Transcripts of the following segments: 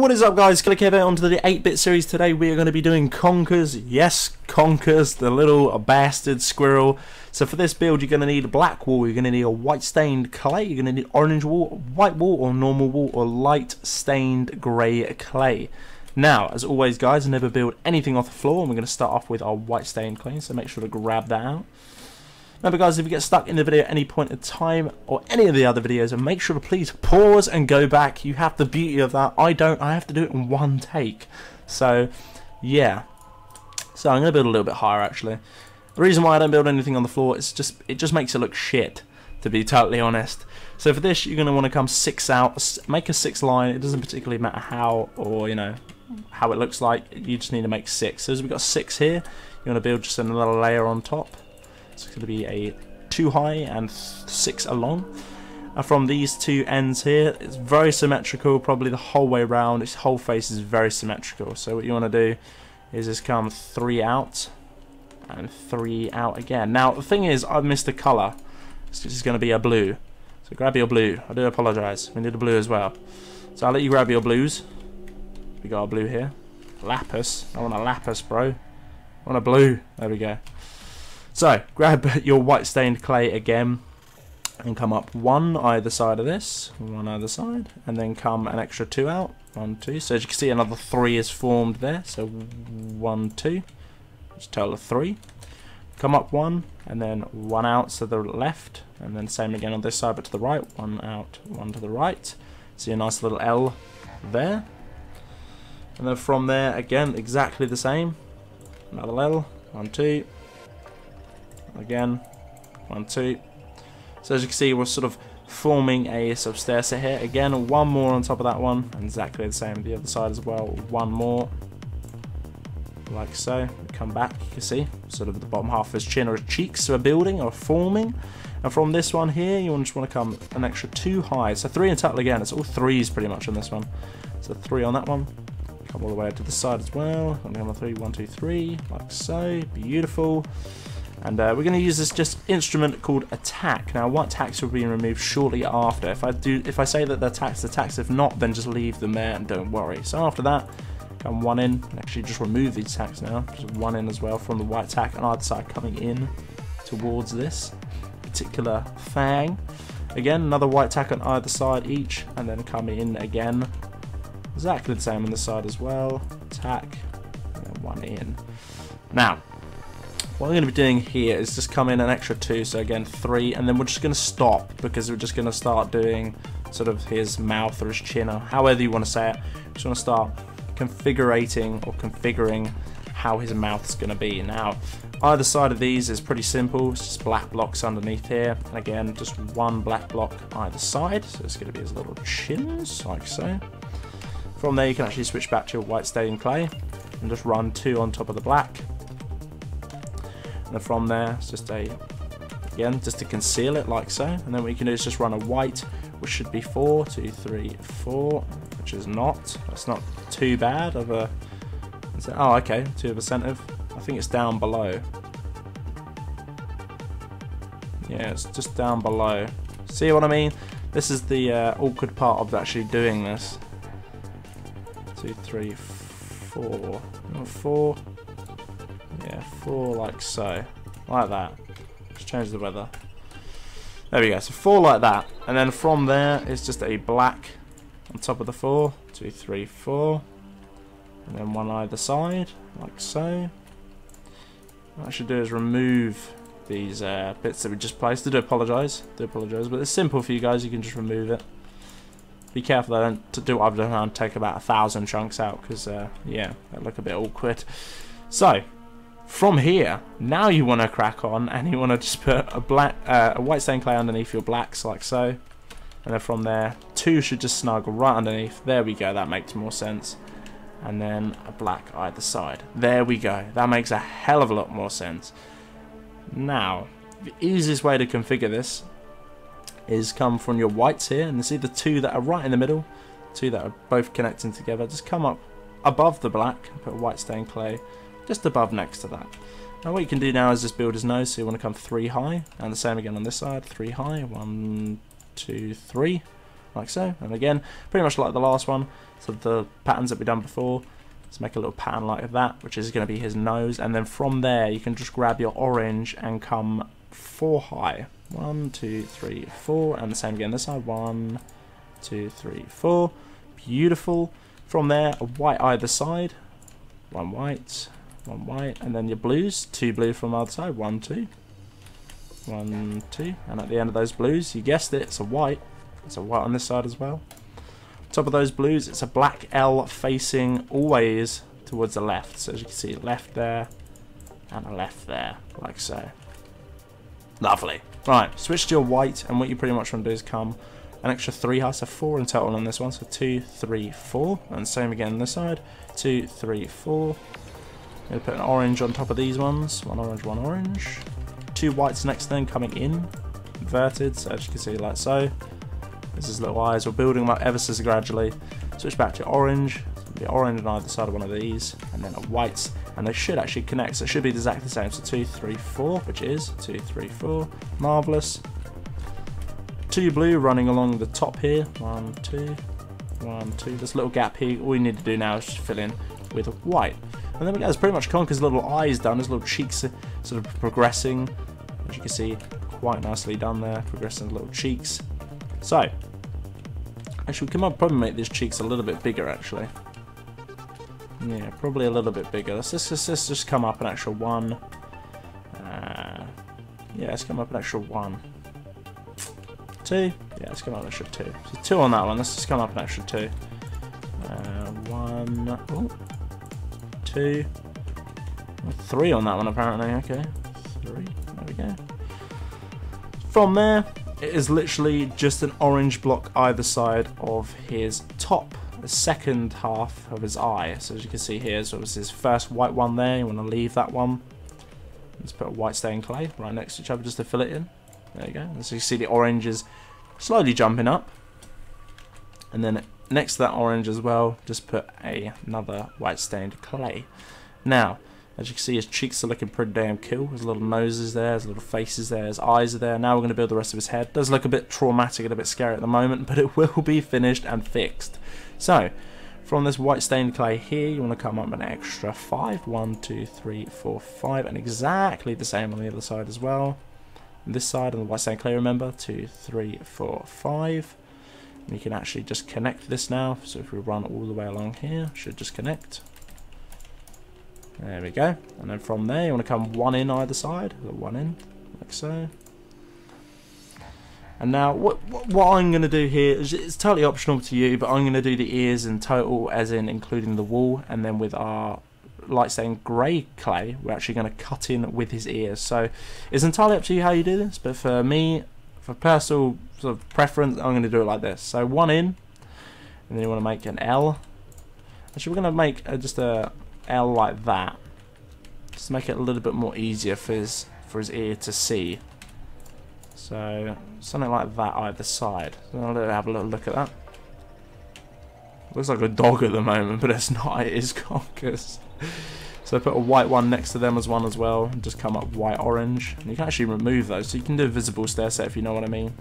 What is up, guys? Killerkev here onto the 8-bit series. Today we are going to be doing Conkers. Yes, Conkers, the little bastard squirrel. So for this build you're going to need a black wool, you're going to need a white stained clay, you're going to need orange wool, white wool or normal wool, or light stained grey clay. Now, as always guys, never build anything off the floor, and we're going to start off with our white stained clay, so make sure to grab that out. Remember guys, if you get stuck in the video at any point in time, or any of the other videos, and make sure to please pause and go back. You have the beauty of that. I don't, I have to do it in one take. So, yeah. So I'm going to build a little bit higher actually. The reason why I don't build anything on the floor is it just makes it look shit, to be totally honest. So for this you're going to want to come 6 out, make a 6 line. It doesn't particularly matter how, or you know, how it looks like, you just need to make 6. So as we've got 6 here, you want to build just another layer on top. It's going to be a 2 high and 6 along. And from these two ends here, it's very symmetrical, probably the whole way around. Its whole face is very symmetrical. So what you want to do is just come 3 out and 3 out again. Now the thing is, I've missed a colour. This is going to be a blue. So grab your blue. I do apologise. We need a blue as well. So I'll let you grab your blues. We got a blue here. Lapis. I want a lapis, bro. I want a blue. There we go. So, grab your white stained clay again and come up 1 either side of this, 1 either side, and then come an extra 2 out, 1, 2. So as you can see, another 3 is formed there, so 1, 2, just a total of 3. Come up 1, and then 1 out to the left, and then same again on this side but to the right, 1 out, 1 to the right. See a nice little L there. And then from there, again, exactly the same, another L, 1, 2. Again, 1, 2. So as you can see, we're sort of forming a sort of stair set here. Again, 1 more on top of that one, and exactly the same the other side as well. 1 more, like so. Come back, you can see sort of the bottom half of his chin or his cheeks are building or forming. And from this one here, you just want to come an extra 2 high. So 3 in total again. It's all 3s pretty much on this one. So 3 on that one. Come all the way to the side as well. And then 3, 1, 2, 3, like so. Beautiful. And we're going to use this just instrument called attack. Now, what attacks will be removed shortly after. If I say that the attacks. If not, then just leave them there and don't worry. So after that, come 1 in. Actually, just remove these attacks now. Just 1 in as well from the white attack on either side, coming in towards this particular thing. Again, another white attack on either side each, and then come in again. Exactly the same on this side as well. Attack, and then 1 in. Now, what we're going to be doing here is just come in an extra 2, so again 3, and then we're just going to stop because we're just going to start doing sort of his mouth or his chin, or however you want to say it. Just want to start configuring how his mouth's going to be. Now, either side of these is pretty simple. It's just black blocks underneath here, and again just 1 black block either side. So it's going to be his little chins, like so. From there you can actually switch back to your white stained clay and just run 2 on top of the black. And from there, it's just again, just to conceal it like so. And then what you can do is just run a white, which should be 4, 2, 3, 4, which is not. That's not too bad of a. Oh, okay, 2 of a centre. I think it's down below. Yeah, it's just down below. See what I mean? This is the awkward part of actually doing this. 2, 3, 4. 4. Yeah, 4 like so. Like that. Just change the weather. There we go. So 4 like that. And then from there, it's just a black on top of the 4. 2, 3, 4. And then 1 either side. Like so. What I should do is remove these bits that we just placed. I do apologise. But it's simple for you guys. You can just remove it. Be careful though, don't do what I've done and take about 1,000 chunks out, because yeah, they look a bit awkward. So from here, now you want to crack on and you want to just put a white stained clay underneath your blacks like so, and then from there 2 should just snug right underneath. There we go, that makes more sense. And then a black either side. There we go, that makes a hell of a lot more sense. Now the easiest way to configure this is come from your whites here, and see the 2 that are right in the middle, 2 that are both connecting together. Just come up above the black and put a white stained clay just above next to that. Now what you can do now is just build his nose. So you want to come 3 high, and the same again on this side, 3 high, 1, 2, 3, like so. And again, pretty much like the last one, so the patterns that we've done before. Let's make a little pattern like that, which is going to be his nose, and then from there you can just grab your orange and come 4 high. 1, 2, 3, 4, and the same again this side. 1, 2, 3, 4. Beautiful. From there, a white either side. 1 white, 1 white, and then your blues. 2 blue from the other side. 1, 2. 1, 2, and at the end of those blues, you guessed it, it's a white. It's a white on this side as well. Top of those blues, it's a black L facing always towards the left. So as you can see, left there and a left there, like so. Lovely. Right, switch to your white, and what you pretty much want to do is come an extra 3 high, so 4 in total on this one. So 2, 3, 4, and same again on this side. 2, 3, 4. I'm going to put an orange on top of these ones. 1 orange, 1 orange. 2 whites next then coming in, inverted, so as you can see, like so. There's his little eyes. We're building them up ever so gradually. Switch back to orange. The orange on either side of one of these, and then a white, and they should actually connect. So it should be exactly the same. So 2, 3, 4, which is 2, 3, 4. Marvelous. 2 blue running along the top here. 1, 2, 1, 2. This little gap here. All you need to do now is just fill in with white. And then we go. It's pretty much Conker's little eyes done. His little cheeks are sort of progressing. As you can see, quite nicely done there. Progressing little cheeks. So, actually, we can probably make these cheeks a little bit bigger, actually. Yeah, probably a little bit bigger. Let's just come up an extra 1. Yeah, let's come up an extra 1. 2. Yeah, let's come up an extra 2. So 2 on that one. Let's just come up an extra 2. 1. Oh, 2. 3 on that one, apparently. Okay. 3. There we go. From there, it is literally just an orange block either side of his top, the second half of his eye. So as you can see here, so it was his first white one there. You want to leave that one. Let's put a white stained clay right next to each other just to fill it in. There you go. And so you see the orange is slowly jumping up. And then next to that orange as well, just put another white stained clay. Now, as you can see, his cheeks are looking pretty damn cool. His little nose is there, his little face is there, his eyes are there. Now we're going to build the rest of his head. Does look a bit traumatic and a bit scary at the moment, but it will be finished and fixed. So, from this white stained clay here, you want to come up an extra 5. 1, 2, 3, 4, 5, and exactly the same on the other side as well. And this side on the white stained clay, remember, 2, 3, 4, 5. And you can actually just connect this now. So if we run all the way along here, it should just connect. There we go, and then from there you want to come 1 in either side, 1 in, like so. And now what I'm going to do here is, it's totally optional to you, but I'm going to do the ears in total, as in including the wool, and then with our light stained grey clay, we're actually going to cut in with his ears. So it's entirely up to you how you do this, but for me, for personal sort of preference, I'm going to do it like this. So 1 in, and then you want to make an L. Actually, we're going to make just a L like that, just to make it a little bit more easier for his ear to see. So something like that either side. So I'll have a little look at that. Looks like a dog at the moment, but it's not. It is Conker's. So I put a white one next to them as one as well, and just come up white orange. And you can actually remove those, so you can do a visible stair set if you know what I mean.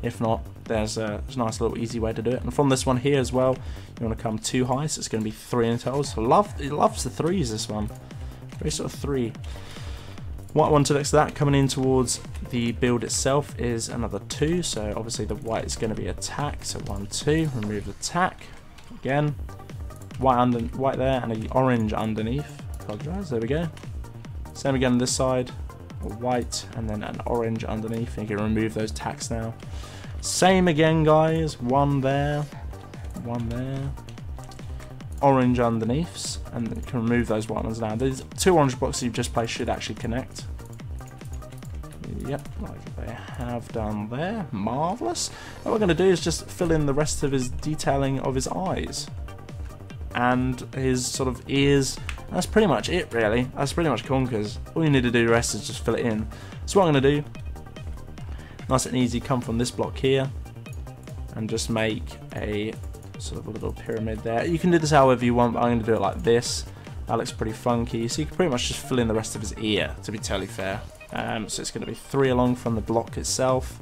If not, there's a nice little easy way to do it. And from this one here as well, you want to come 2 high, so it's going to be 3 in total. So it loves the 3s, this one. Very sort of 3. White one to next to that, coming in towards the build itself, is another 2. So obviously the white is going to be attack. So 1, 2, remove attack. Again, white there, and an orange underneath. Apologise, there we go. Same again on this side. A white and then an orange underneath, and you can remove those tacks now. Same again, guys. 1 there, 1 there, orange underneaths, and you can remove those white ones now. These 2 orange blocks you've just placed should actually connect. Yep, like they have done there. Marvellous. What we're going to do is just fill in the rest of his detailing of his eyes and his sort of ears. That's pretty much it, really. That's pretty much Conker's. All you need to do the rest is just fill it in. So what I'm going to do, nice and easy, come from this block here and just make a sort of a little pyramid there. You can do this however you want, but I'm going to do it like this. That looks pretty funky. So you can pretty much just fill in the rest of his ear, to be totally fair. So it's going to be 3 along from the block itself.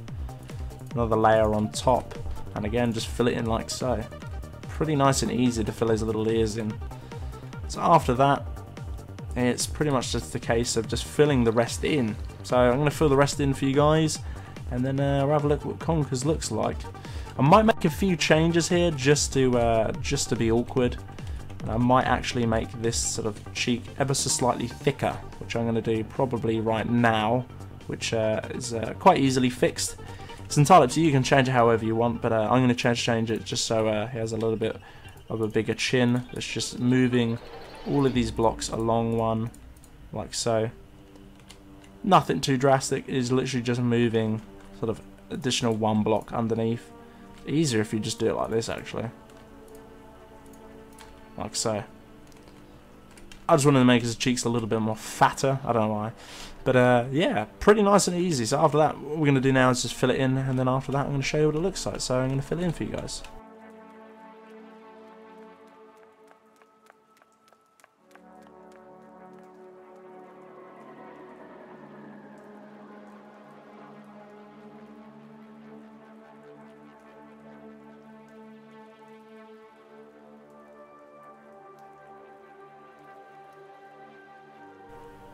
another layer on top, and again just fill it in like so. Pretty nice and easy to fill those little ears in. So after that, it's pretty much just the case of just filling the rest in. So I'm going to fill the rest in for you guys, and then we'll have a look at what Conker's looks like. I might make a few changes here just to be awkward. And I might actually make this sort of cheek ever so slightly thicker, which I'm going to do probably right now, which is quite easily fixed. It's entirely up to you. You can change it however you want, but I'm going to change it just so he has a little bit of a bigger chin. It's just moving all of these blocks along one, like so. Nothing too drastic. It's literally just moving sort of additional one block underneath. Easier if you just do it like this, actually. Like so. I just wanted to make his cheeks a little bit more fatter. I don't know why. But yeah, pretty nice and easy. So after that, what we're going to do now is just fill it in. And then after that, I'm going to show you what it looks like. So I'm going to fill it in for you guys.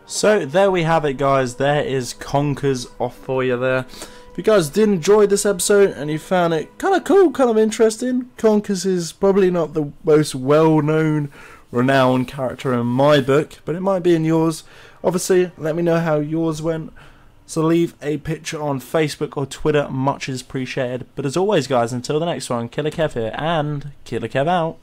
So there we have it, guys. There is Conker's off for you there. If you guys did enjoy this episode and you found it kind of cool, kind of interesting, Conker's is probably not the most well-known, renowned character in my book, but it might be in yours. Obviously, let me know how yours went. So leave a picture on Facebook or Twitter, much is appreciated. But as always, guys, until the next one, Killerkev here, and Killerkev out.